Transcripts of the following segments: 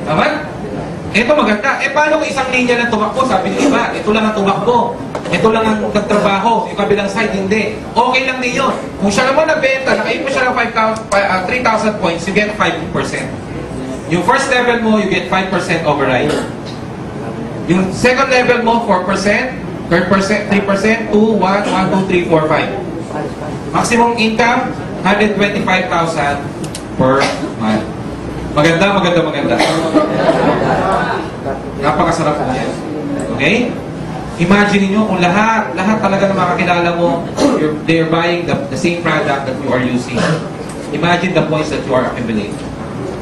Tama? Ito maganda. Eh, paano kung isang linya lang tumakbo? Sabi ng iba, ito lang ang tumakbo. Ito lang ang nagtrabaho. Yung kabilang side, hindi. Okay lang din yun. Kung siya naman nabenta, nakaip mo siya ng 3,000 points, you get 5%. Yung first level mo, you get 5% override. Yung second level mo, 4%. Third percent, 3%, 2, 1, 1, 2, 3, 4, 5. Maximum income, 125,000 per month. Maganda, maganda, maganda. Napakasarap po yan. Okay? Imagine niyo kung lahat talaga ng makakilala mo, they're buying the same product that you are using. Imagine the points that you are accumulating.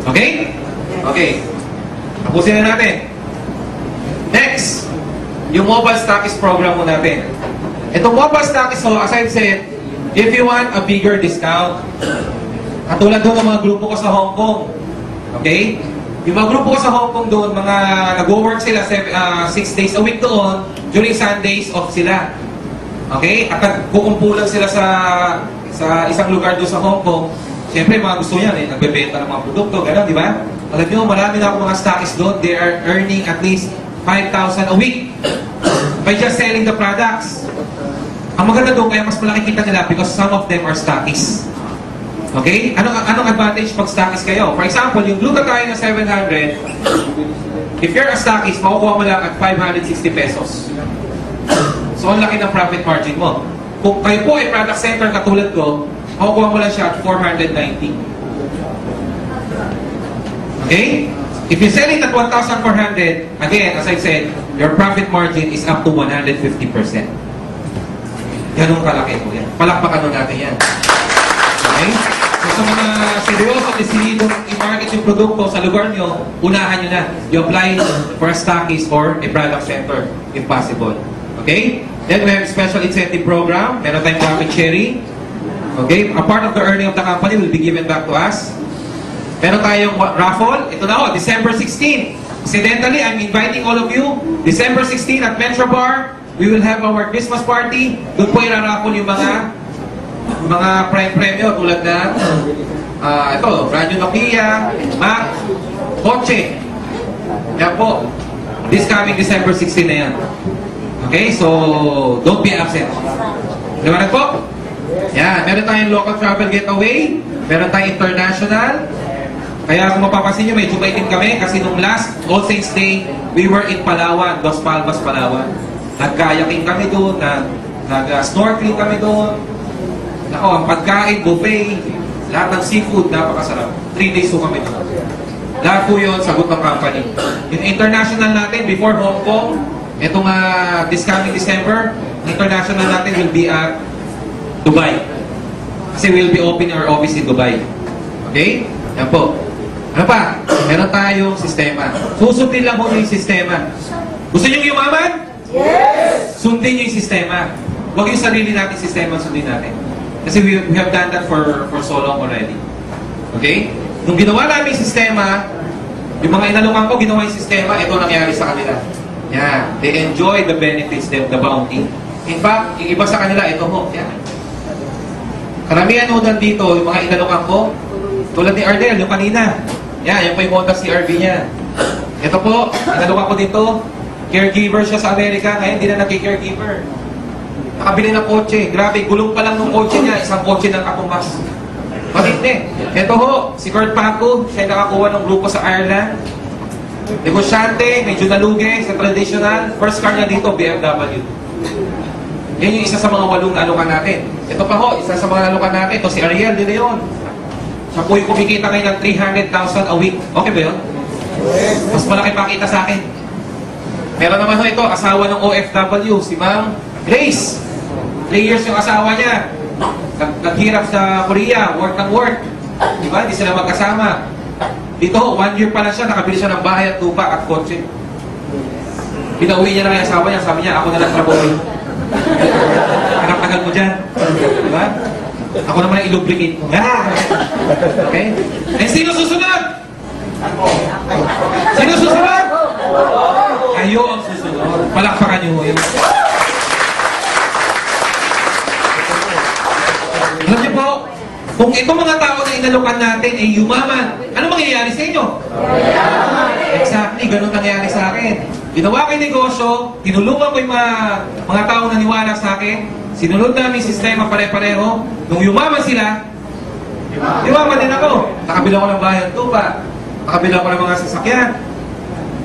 Okay? Okay. Tapusin na natin. Next, yung mobile stockist program mo natin. Itong mobile stockist, so as I've said, if you want a bigger discount, katulad doon ng mga grupo ko sa Hong Kong, okay? Yung mga grupo ko sa Hong Kong doon, mga nag-work sila 6 days a week doon, during Sundays off sila. Okay? At nagkukumpulan sila sa isang lugar doon sa Hong Kong. Siyempre, mga gusto yan, nagbebenta ng mga produkto, gano'n, di ba? Alam nyo, marami na ako mga stockists doon, they are earning at least 5,000 a week by just selling the products. Ang maganda doon, kaya mas malaki kita nila because some of them are stockists. Okay? Anong advantage pag stockist kayo? For example, yung glutathione na 700, if you're a stockist, makukuha mo lang at 560 pesos. So, ang laki ng profit margin mo. Kung kayo po ay product center katulad ko, makukuha mo lang siya at 490. Okay? If you sell it at 1,400, again, as I said, your profit margin is up to 150%. Ganun kalaki po yan. Palakpakan nun natin yan. Okay? So sa mga seryoso, desididong i-market yung produkto sa lugar nyo, unahan nyo na. You apply for a stockist or a product center, if possible. Okay? Then we have a special incentive program. Meron tayong profit sharing. Okay? A part of the earning of the company will be given back to us. Meron tayong raffle. Ito na ho, December 16. Incidentally, I'm inviting all of you. December 16 at Metro Bar, we will have our Christmas party. Doon po i-raffle yung mga premyo tulad na ito, Radio Nokia, Mac, kotse. Yan po. This coming December 16 na yan. Okay, so don't be absent. Liwanag po? Yan, meron tayong local travel getaway. Meron tayong international. Kaya kung mapapansin nyo, medyo maitim kami kasi nung last All Saints Day, we were in Palawan, Dos Palmas, Palawan. Nag-kayaking kami doon, nag-snorkeling kami doon. Nako, ang pagkain, buffet, lahat ng seafood, napakasarap. 3 days po kami doon. Lahat po yun, sagot ng company. Yung international natin, before Hong Kong, itong this coming December, international natin will be at Dubai. Kasi we'll be opening our office in Dubai. Okay? Yan po. Ano pa? Meron tayong sistema. Susundin lang po yung sistema. Gusto nyo yumaman? Yes! Sundin nyo yung sistema. Huwag yung sarili natin sistema, sundin natin. Kasi we have done that for so long already. Okay? Nung ginawa namin yung sistema, yung mga inalungan ko, ginawa yung sistema, ito nangyari sa kanila. Yan. They enjoy the benefits, the bounty. In fact, yung iba sa kanila, ito ho. Yan. Karamihan ho dito, yung mga inalungan ko, tulad ni Ardel, yung kanina. Yan, yan po yung Honda CR-V niya. Ito po, inalungan ko dito, caregiver siya sa Amerika, ngayon hindi na nag-caregiver. Nakabili ng kotse. Grabe, gulong pa lang ng kotse niya, isang kotse ng katumbas. Matindi. Ito ho, si Kurt Paco, siya nakakuha ng grupo sa Ireland. Negosyante, medyo nalugi sa traditional. First car niya dito, BMW. Yan yung isa sa mga 8 na alukan natin. Ito pa ho, isa sa mga alukan natin. Ito si Ariel, din na yun. Siya po yung kumikita ngayon ng 300,000 a week. Okay ba yun? Mas malaki pa kita sa akin. Meron naman ho ito, asawa ng OFW, si Ma'am Grace. 3 years yung asawa niya. Naghirap sa Korea, work ng work. Diba? Hindi sila magkasama. Dito, 1 year pa lang siya, nakabili siya ng bahay at lupa at kotse. Pinauwi niya na yung asawa niya, sabi niya, ako na lang trabaho. Tagal mo dyan. Diba? Ako naman ang i-lubricate mo. Okay? And sino susunod? Sino susunod? Kayo ang susunod. Palakpakan niyo yun. Alam niyo po, Kung itong mga tao na inalokan natin ay yumaman, ano mangyayari sa inyo? Exactly, ganun nangyayari sa akin. Ginawa ko yung negosyo, tinulungan ko yung mga tao na niwala sa akin, sinunod namin yung sistema pare-pareho, nung yumaman sila, yumaman din ako. Nakabila ko ng bayan tupa, nakabila ko ng mga sasakyan.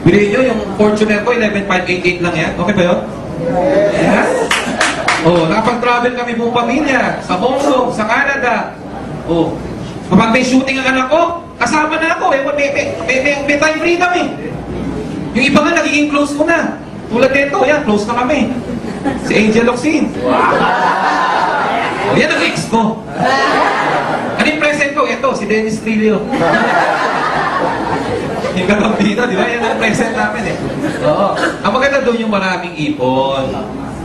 Bilihin nyo, yung Fortuner ko, 11,588 lang yan. Okay ba yun? Yeah? Oh, nakapag-travel kami buong pamilya, sa Hong Kong, sa Canada. Oh, kapag may shooting ang anak ko, kasama na ako. May time freedom eh. Yung iba nga, nagiging close ko na. Tulad nito, yan, close na kami. Si Angel Oxin. Oh, yan ang ex ko. Ano yung present ko? Ito, si Dennis Trillo. Yung Gagambino, di ba? Yan ang present namin eh. Oo. Ang maganda doon yung maraming ipon.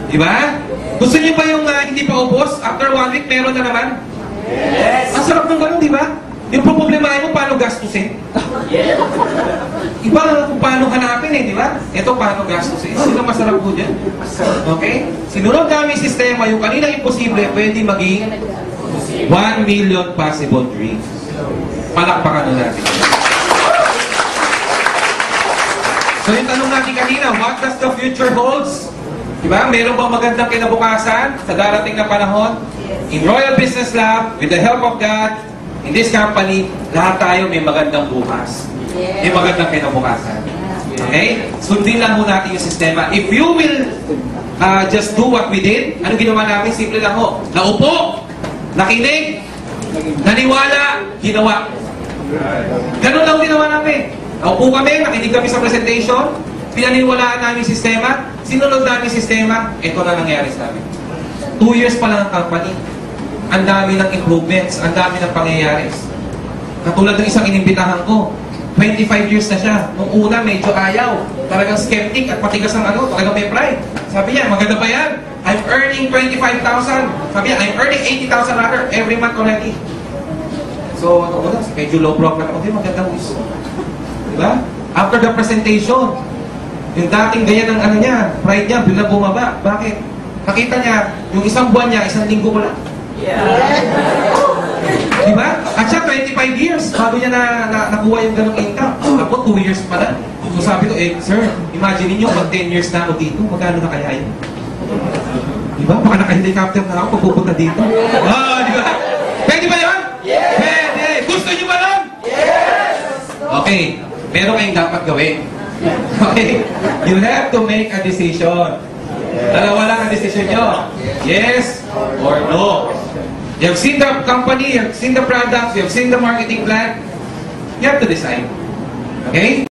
Di ba? Gusto niyo ba yung hindi pa ubos? After 1 week, meron na naman? Yes! Ang sarap ng ganun, di ba? Yung problemahin mo, paano gastusin? Yes! Iba kung paano hanapin eh, di ba? Ito, paano gastusin? Sino masarap po dyan? Okay? Sinunod namin yung sistema, yung kanina imposible, pwede maging 1 million possible dreams. Palakpakan na natin. So yung tanong natin kanina, what does the future holds? Diba? Meron bang magandang kinabukasan sa darating na panahon? In Royal Business Lab, with the help of God, in this company, lahat tayo may magandang bukas. May magandang kinabukasan. Okay? Sundin lang mo natin yung sistema. If you will just do what we did, ano ginawa namin? Simple lang ho. Naupo, nakinig, naniwala, ginawa. Ganun lang ginawa namin. Naupo kami, nakinig kami sa presentation, pinaniwalaan namin yung sistema, sinunod namin yung sistema, ito na nangyari sa amin. 2 years pa lang ang company. Ang dami ng improvements, ang dami ng pangyayari. Katulad ng isang inimbitahan ko, 25 years na siya. Nung una, medyo ayaw. Talagang skeptic at patigas ang talagang may pride. Sabi niya, maganda ba yan? I'm earning 25,000. Sabi niya, I'm earning 80,000 rather every month already. So, ano na, medyo low profile ako. Di, maganda mo iso. Diba? After the presentation, yung dating ganyan ng niya, pride niya, biglang bumaba. Bakit? Nakita niya, yung isang buwan niya, 1 linggo ko lang. Diba? At siya, 25 years, bago niya nakuha yung ganong income. Ako, 2 years pa lang. So sabi ko, sir, imagine niyo, mag 10 years na ako dito, magkano na kaya yun? Diba? Baka naka-helicopter na ako pag pupunta dito. Diba? Pwede ba yun? Yes! Pwede! Gusto niyo ba nun? Yes! Okay, meron kayong dapat gawin. Okay? You have to make a decision. Dalawa lang ang decision nyo. Yes or no. You have seen the company, you have seen the products, you have seen the marketing plan. You have to decide. Okay?